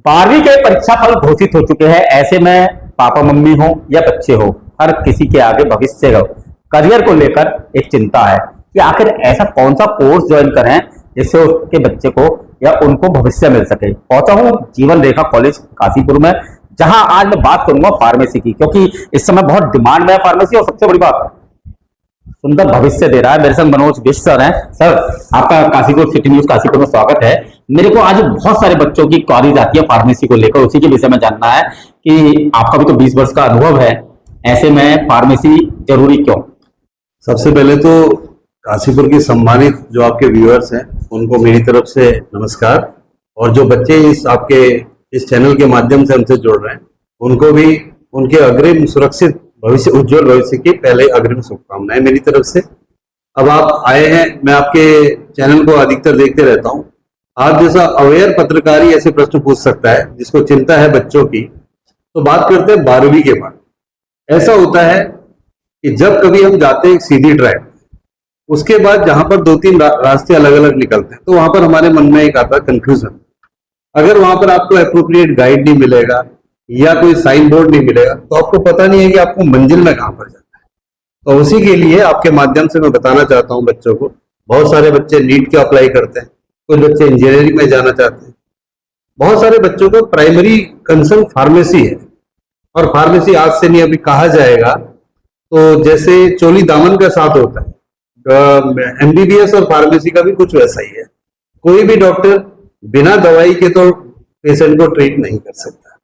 12वीं के परीक्षा फल घोषित हो चुके हैं। ऐसे में पापा मम्मी हो या बच्चे हो, हर किसी के आगे भविष्य करियर को लेकर एक चिंता है कि आखिर ऐसा कौन सा कोर्स ज्वाइन करें जिससे उसके बच्चे को या उनको भविष्य मिल सके। पहुंचा हूं जीवन रेखा कॉलेज काशीपुर में, जहां आज मैं बात करूंगा फार्मेसी की, क्योंकि इस समय बहुत डिमांड में है फार्मेसी। और सबसे बड़ी बात, सुंदर भविष्य दे रहा है। मेरे संग मनोज बिष्ट सर हैं। सर, आपका काशीपुर सिटी न्यूज काशीपुर में स्वागत है। मेरे को आज बहुत सारे बच्चों की क्वारीज आती है फार्मेसी को लेकर, उसी के विषय में जानना है कि आपका भी तो 20 वर्ष का अनुभव है, ऐसे में फार्मेसी जरूरी क्यों? सबसे पहले तो काशीपुर की सम्मानित जो आपके व्यूअर्स हैं उनको मेरी तरफ से नमस्कार, और जो बच्चे आपके इस चैनल के माध्यम से हमसे जुड़ रहे हैं उनको भी उनके अग्रिम सुरक्षित भविष्य, उज्जवल भविष्य की पहले अग्रिम शुभकामनाएं मेरी तरफ से। अब आप आए हैं, मैं आपके चैनल को अधिकतर देखते रहता हूं। आप जैसा अवेयर पत्रकार ही ऐसे प्रश्न पूछ सकता है जिसको चिंता है बच्चों की। तो बात करते हैं 12वीं के बाद। ऐसा होता है कि जब कभी हम जाते हैं सीधी ट्रैक, उसके बाद जहां पर 2-3 रास्ते अलग अलग निकलते हैं, तो वहां पर हमारे मन में एक आता है कंफ्यूजन। अगर वहां पर आपको एप्रोप्रिएट गाइड नहीं मिलेगा या कोई साइन बोर्ड नहीं मिलेगा तो आपको पता नहीं है कि आपको मंजिल में कहां पर जाना है। तो उसी के लिए आपके माध्यम से मैं बताना चाहता हूं बच्चों को। बहुत सारे बच्चे नीट के अप्लाई करते हैं, कुछ बच्चे इंजीनियरिंग में जाना चाहते हैं, बहुत सारे बच्चों को प्राइमरी कंसर्न फार्मेसी है। और फार्मेसी आज से नहीं, अभी कहा जाएगा तो जैसे चोली दामन का साथ होता है, एमबीबीएस और फार्मेसी का भी कुछ वैसा ही है। कोई भी डॉक्टर बिना दवाई के तो पेशेंट को ट्रीट नहीं कर सकता।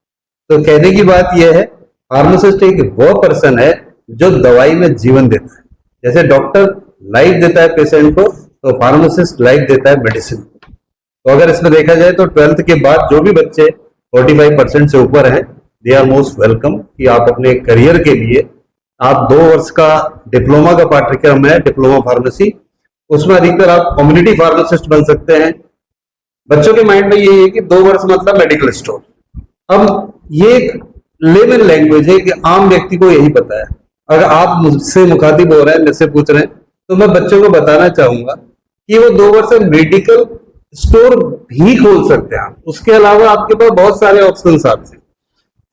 तो कहने की बात यह है, फार्मासिस्ट एक वो पर्सन है जो दवाई में जीवन देता है। जैसे डॉक्टर लाइफ देता है पेशेंट को, तो फार्मासिस्ट लाइफ देता है मेडिसिन को। तो अगर इसमें देखा जाए तो 12th के बाद जो भी बच्चे 45% से ऊपर हैं, दे आर मोस्ट वेलकम कि आप अपने करियर के लिए, आप 2 वर्ष का डिप्लोमा का पाठ्यक्रम है, डिप्लोमा फार्मेसी, उसमें अधिकतर आप कम्युनिटी फार्मासिस्ट बन सकते हैं। बच्चों के माइंड में ये है कि 2 वर्ष मतलब मेडिकल स्टोर। अब ये एक लेमन लैंग्वेज है कि आम व्यक्ति को यही पता है। अगर आप मुझसे मुखातिब हो रहे हैं, मुझसे पूछ रहे हैं, तो मैं बच्चों को बताना चाहूंगा कि वो 2 वर्ष में मेडिकल स्टोर भी खोल सकते हैं आप। उसके अलावा आपके पास बहुत सारे ऑप्शन आते हैं।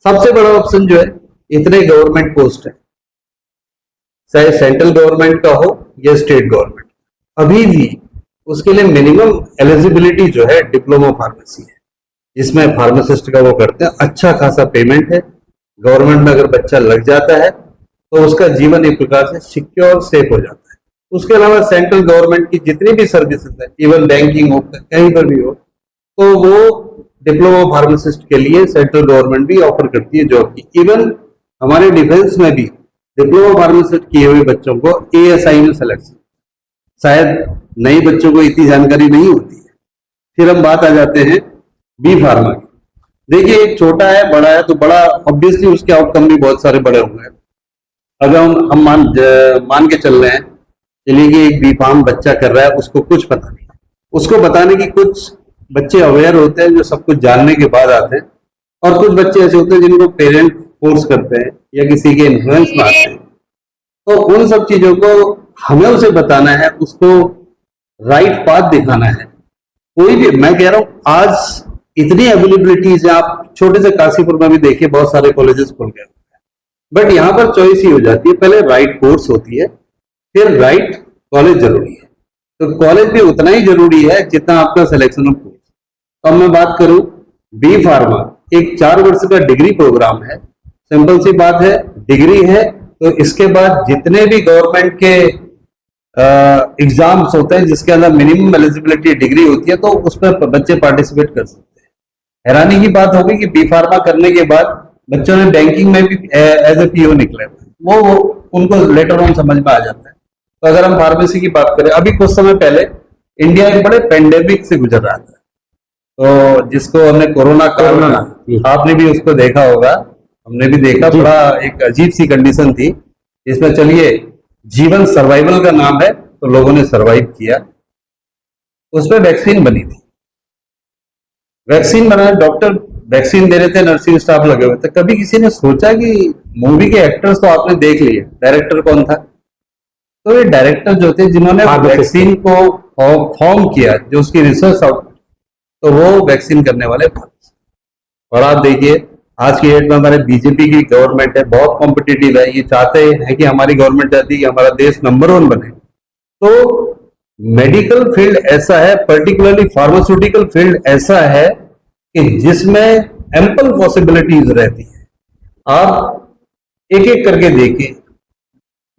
सबसे बड़ा ऑप्शन जो है, इतने गवर्नमेंट पोस्ट है, चाहे सेंट्रल गवर्नमेंट का हो या स्टेट गवर्नमेंट, अभी भी उसके लिए मिनिमम एलिजिबिलिटी जो है डिप्लोमा फार्मेसी है। इसमें फार्मासिस्ट का वो करते हैं, अच्छा खासा पेमेंट है। गवर्नमेंट में अगर बच्चा लग जाता है तो उसका जीवन एक प्रकार से सिक्योर सेफ हो जाता है। उसके अलावा सेंट्रल गवर्नमेंट की जितनी भी सर्विसेज है, इवन बैंकिंग हो, कहीं पर भी हो, तो वो डिप्लोमा फार्मासिस्ट के लिए सेंट्रल गवर्नमेंट भी ऑफर करती है जॉब की। इवन हमारे डिफेंस में भी डिप्लोमा फार्मासिस्ट किए हुए बच्चों को एएसआई में सिलेक्शन, शायद नई बच्चों को इतनी जानकारी नहीं होती है। फिर हम बात आ जाते हैं बी फार्मा की। देखिए, एक छोटा है, बड़ा है, तो बड़ा ऑब्वियसली उसके आउटकम भी बहुत सारे बड़े होंगे। अगर हम मान के चल रहे हैं, चलिए कि एक बी फार्म बच्चा कर रहा है, उसको कुछ पता नहीं, उसको बताने की कुछ बच्चे अवेयर होते हैं जो सब कुछ जानने के बाद आते हैं, और कुछ बच्चे ऐसे होते हैं जिनको पेरेंट फोर्स करते हैं या किसी के इन्फ्लुएंस में आते हैं। तो उन सब चीजों को हमें उसे बताना है, उसको राइट पाथ दिखाना है। कोई भी, मैं कह रहा हूं, आज इतनी अवेलेबिलिटीज है, आप छोटे से काशीपुर में भी देखिए, बहुत सारे कॉलेजेस खुल गए, बट यहाँ पर चॉइस ही हो जाती है। पहले राइट कोर्स होती है, फिर राइट कॉलेज जरूरी है। तो कॉलेज भी उतना ही जरूरी है जितना आपका सिलेक्शन ऑफ कोर्स। अब मैं बात करूं बी फार्मा, एक 4 वर्ष का डिग्री प्रोग्राम है। सिंपल सी बात है, डिग्री है तो इसके बाद जितने भी गवर्नमेंट के एग्जाम्स होते हैं जिसके अंदर मिनिमम एलिजिबिलिटी डिग्री होती है, तो उसमें बच्चे पार्टिसिपेट कर सकते हैं। हैरानी की बात होगी कि बी फार्मा करने के बाद बच्चों ने बैंकिंग में भी एज ए पीओ निकले, वो उनको लेटर ऑन समझ में आ जाता है। तो अगर हम फार्मेसी की बात करें, अभी कुछ समय पहले इंडिया एक बड़े पेंडेमिक से गुजर रहा था, तो जिसको हमने कोरोना काल, आपने भी उसको देखा होगा, हमने भी देखा, बड़ा एक अजीब सी कंडीशन थी जिसमें, चलिए जीवन सर्वाइवल का नाम है, तो लोगों ने सर्वाइव किया। उसमें वैक्सीन बनी थी, वैक्सीन बना, डॉक्टर वैक्सीन दे रहे थे, नर्सिंग स्टाफ लगे हुए थे। कभी किसी ने सोचा कि मूवी के एक्टर्स तो आपने देख लिए, डायरेक्टर कौन था? तो ये डायरेक्टर जो थे जिन्होंने वैक्सीन को फॉर्म किया, जो उसकी रिसर्च आउटपुट, तो वो वैक्सीन करने वाले। और आप देखिए आज की डेट में हमारे बीजेपी की गवर्नमेंट है, बहुत कॉम्पिटिटिव है, ये चाहते हैं कि हमारी गवर्नमेंट चाहती है कि हमारा देश नंबर 1 बने। तो मेडिकल फील्ड ऐसा है, पर्टिकुलरली फार्मास्यूटिकल फील्ड ऐसा है कि जिसमें एम्पल पॉसिबिलिटीज रहती है। आप एक एक करके देखिए,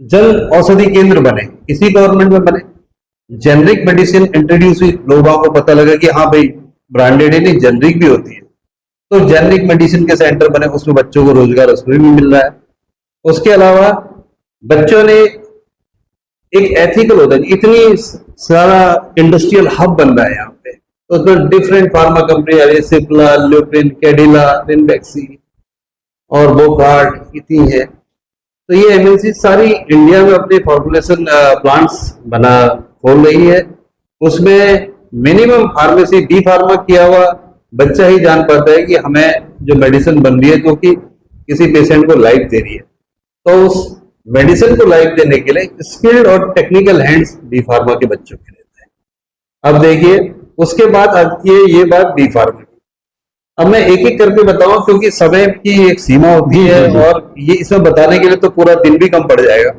जन औषधि केंद्र बने, इसी गवर्नमेंट में बने, जेनरिक मेडिसिन इंट्रोड्यूस हुई, लोगों को पता लगा कि हाँ भाई ब्रांडेड है नहीं, जेनरिक भी होती है, तो जेनरिक मेडिसिन के सेंटर बने, उसमें बच्चों को रोजगार उसमें भी मिल रहा है। उसके अलावा बच्चों ने एक एथिकल होता है, इतनी सारा इंडस्ट्रियल हब बन रहा है यहाँ पे, तो उसमें different pharma company, Cipla, Lupin, Cadila, Ranbaxy और वोगार्ड इतनी है। तो ये एमएनसी सारी इंडिया में अपने फॉर्मुलेशन प्लांट्स बना खोल रही है। उसमें मिनिमम फार्मेसी, बी फार्मा किया हुआ बच्चा ही जान पाता है कि हमें जो मेडिसिन बन रही है जो कि किसी पेशेंट को लाइफ दे रही है, तो उस मेडिसिन को लाइफ देने के लिए स्किल्ड और टेक्निकल हैंड्स बी फार्मा के बच्चों के रहते हैं। अब देखिए उसके बाद आती है ये बात बी फार्मा की। अब मैं एक एक करके बताऊं क्योंकि समय की एक सीमा होती है और ये इसमें बताने के लिए तो पूरा दिन भी कम पड़ जाएगा।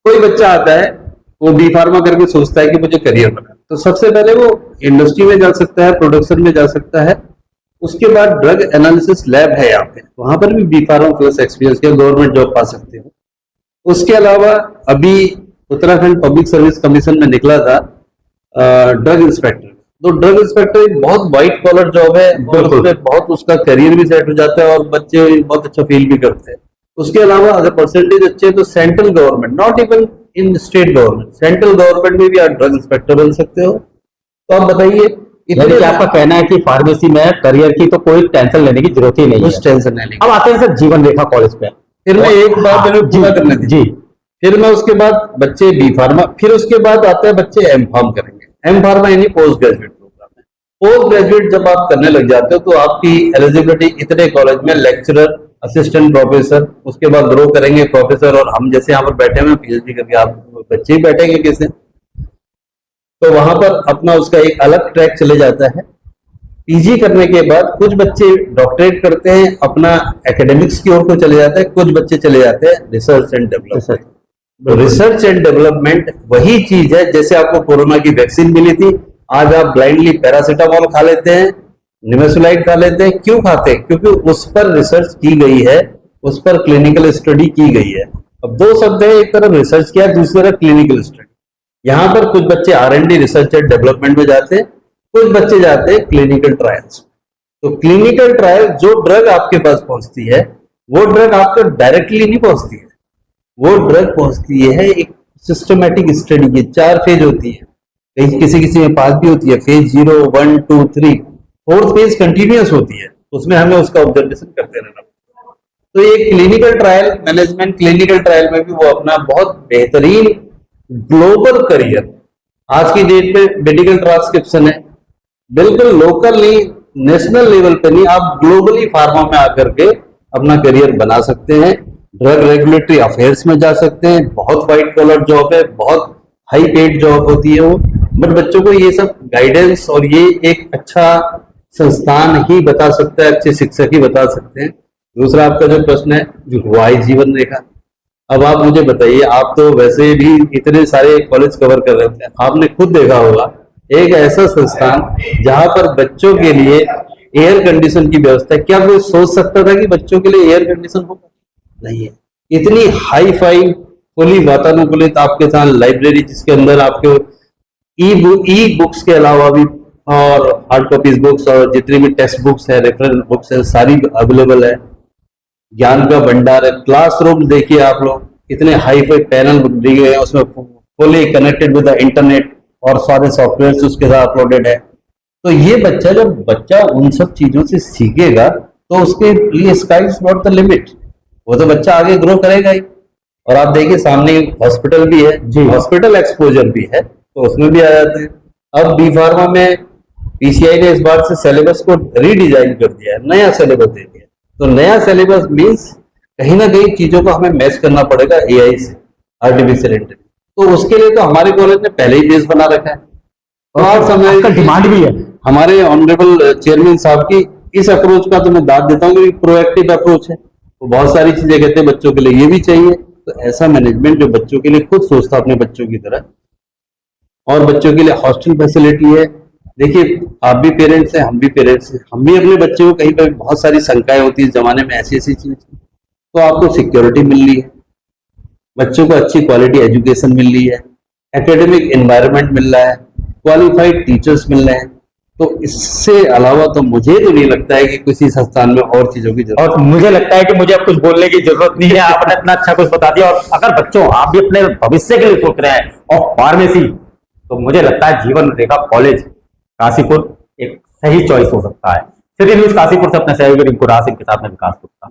कोई बच्चा आता है, वो बी फार्मा करके सोचता है कि मुझे करियर बना, तो सबसे पहले वो इंडस्ट्री में जा सकता है, प्रोडक्शन में जा सकता है। उसके बाद ड्रग एनालिसिस लैब है यहाँ पे, वहां पर भी बी फार्मा प्लस एक्सपीरियंस के गवर्नमेंट जॉब पा सकते हो। उसके अलावा अभी उत्तराखंड पब्लिक सर्विस कमीशन में निकला था ड्रग इंस्पेक्टर, तो ड्रग इंस्पेक्टर एक बहुत वाइट कॉलर जॉब है और उसमें बहुत उसका करियर भी सेट हो जाता है और बच्चे बहुत अच्छा फील भी करते हैं। उसके अलावा अगर परसेंटेज अच्छे तो central government, not even in state government, central government में भी आप ड्रग इंस्पेक्टर बन सकते हो। तो आप बताइए, इतने आपका कहना है कि फार्मेसी में करियर की तो कोई टेंशन लेने की जरूरत ही नहीं है। कुछ टेंशन नहीं। अब आते हैं सर जीवन रेखा कॉलेज पे। फिर मैं एक बात मैंने पूरा करने दी जी, फिर मैं उसके बाद बच्चे बी फार्मा, फिर उसके बाद आते हैं बच्चे एम फार्म करेंगे। एम फार्मा यानी पोस्ट ग्रेजुएट प्रोग्राम है। पोस्ट ग्रेजुएट जब आप करने लग जाते हो तो आपकी एलिजिबिलिटी इतने कॉलेज में लेक्चरर, असिस्टेंट प्रोफेसर, उसके बाद ग्रो करेंगे प्रोफेसर, और हम जैसे यहाँ पर बैठे हुए पीएचडी करके आप बच्चे ही बैठेंगे कैसे, तो वहां पर अपना उसका एक अलग ट्रैक चले जाता है। पीजी करने के बाद कुछ बच्चे डॉक्टरेट करते हैं, अपना एकेडमिक्स की ओर को चले जाते हैं, कुछ बच्चे चले जाते हैं research and development. Research and development वही चीज है जैसे आपको कोरोना की वैक्सीन मिली थी, आज आप ब्लाइंडली पैरासीटामोल खा लेते हैं, निमेसुलाइड खा लेते हैं। क्यों खाते हैं? क्योंकि उस पर रिसर्च की गई है, उस पर क्लिनिकल स्टडी की गई है। अब दो शब्द है, एक तरफ रिसर्च किया, दूसरी तरफ क्लिनिकल स्टडी। यहाँ पर कुछ बच्चे R&D रिसर्च एंड डेवलपमेंट में जाते हैं, कुछ बच्चे जाते हैं क्लिनिकल ट्रायल्स। तो क्लिनिकल ट्रायल, जो ड्रग आपके पास पहुंचती है वो ड्रग आपको डायरेक्टली नहीं पहुंचती है, वो ड्रग पहुंचती है एक सिस्टमेटिक स्टडी की। 4 फेज होती है, कहीं किसी किसी में 5 भी होती है, फेज 0, 1, 2, 3, 4th फेज कंटिन्यूअस होती है, उसमें हमें उसका ऑब्जर्वेशन करते रहना। तो ये clinical trial management, clinical trial में भी वो अपना बहुत बेहतरीन ग्लोबल करियर, आज की डेट में मेडिकल ट्रांसक्रिप्शन है, बिल्कुल लोकल नहीं, नेशनल लेवल पे नहीं, आप ग्लोबली फार्मा में आकर के अपना करियर बना सकते हैं। ड्रग रेगुलेटरी अफेयर्स में जा सकते हैं, बहुत वाइट कॉलर जॉब है, बहुत हाई पेड जॉब होती है वो, बट बच्चों को ये सब गाइडेंस और ये एक अच्छा संस्थान ही बता सकता है, अच्छे शिक्षक ही बता सकते हैं। दूसरा आपका जो प्रश्न है वाई जीवन रेखा, अब आप मुझे बताइए, आप तो वैसे भी इतने सारे कॉलेज कवर कर रहे थे, आपने खुद देखा होगा एक ऐसा संस्थान जहां पर बच्चों के लिए एयर कंडीशन की व्यवस्था है। क्या कोई सोच सकता था कि बच्चों के लिए एयर कंडीशन होगा? नहीं है। इतनी हाई फाई फुली वातानुकूलित आपके साथ लाइब्रेरी, जिसके अंदर आपके ई बुक्स के अलावा भी और हार्ड कॉपीज बुक्स और जितनी भी टेक्स्ट बुक्स है, रेफरेंस बुक्स है, सारी अवेलेबल है। ज्ञान का भंडार है। क्लासरूम देखिए आप लोग, इतने हाई फाई पैनल दिए गए हैं, उसमें fully connected with the internet और सारे सॉफ्टवेयर उसके साथ अपलोडेड है। तो ये बच्चा, जब बच्चा उन सब चीजों से सीखेगा तो उसके लिए sky is not the limit, वो तो बच्चा आगे ग्रो करेगा ही। और आप देखिए सामने हॉस्पिटल भी है, हॉस्पिटल एक्सपोजर भी है, तो उसमें भी आ जाते हैं। अब बी फार्मा में पीसीआई ने इस बार से सिलेबस को रीडिजाइन कर दिया है, नया सिलेबस दे दिया। तो नया सिलेबस मीन्स कहीं ना कहीं चीजों को हमें मैच करना पड़ेगा एआई से, आर्टिफिशियल इंटेलिजेंस। तो उसके लिए तो हमारे कॉलेज ने पहले ही बेस बना रखा है और समझ डिमांड भी है हमारे ऑनरेबल चेयरमैन साहब की इस अप्रोच का तो मैं दाद देता हूँ कि प्रोएक्टिव अप्रोच है। तो बहुत सारी चीजें कहते हैं बच्चों के लिए ये भी चाहिए, तो ऐसा मैनेजमेंट जो बच्चों के लिए खुद सोचता अपने बच्चों की तरह। और बच्चों के लिए हॉस्टल फैसिलिटी है। देखिए, आप भी पेरेंट्स हैं, हम भी पेरेंट्स हैं, हम भी अपने बच्चों को कहीं पर बहुत सारी शंकाएं होती है इस जमाने में, ऐसी ऐसी चीज, तो आपको सिक्योरिटी मिल रही है, बच्चों को अच्छी क्वालिटी एजुकेशन मिल रही है, एकेडमिक एनवायरनमेंट मिल रहा है, क्वालिफाइड टीचर्स मिल रहे हैं। तो इससे अलावा तो मुझे तो नहीं लगता है कि किसी संस्थान में और चीजों की जरूरत और मुझे लगता है कि मुझे अब कुछ बोलने की जरूरत नहीं है, आपने इतना अच्छा कुछ बता दिया। और अगर बच्चों आप भी अपने भविष्य के लिए सोच रहे हैं और फार्मेसी, तो मुझे लगता है जीवन रेखा कॉलेज काशीपुर एक सही चॉइस हो सकता है। सिटी न्यूज काशीपुर से अपने सहयोगी रिंकू राज सिंह के साथ में विकास गुप्ता।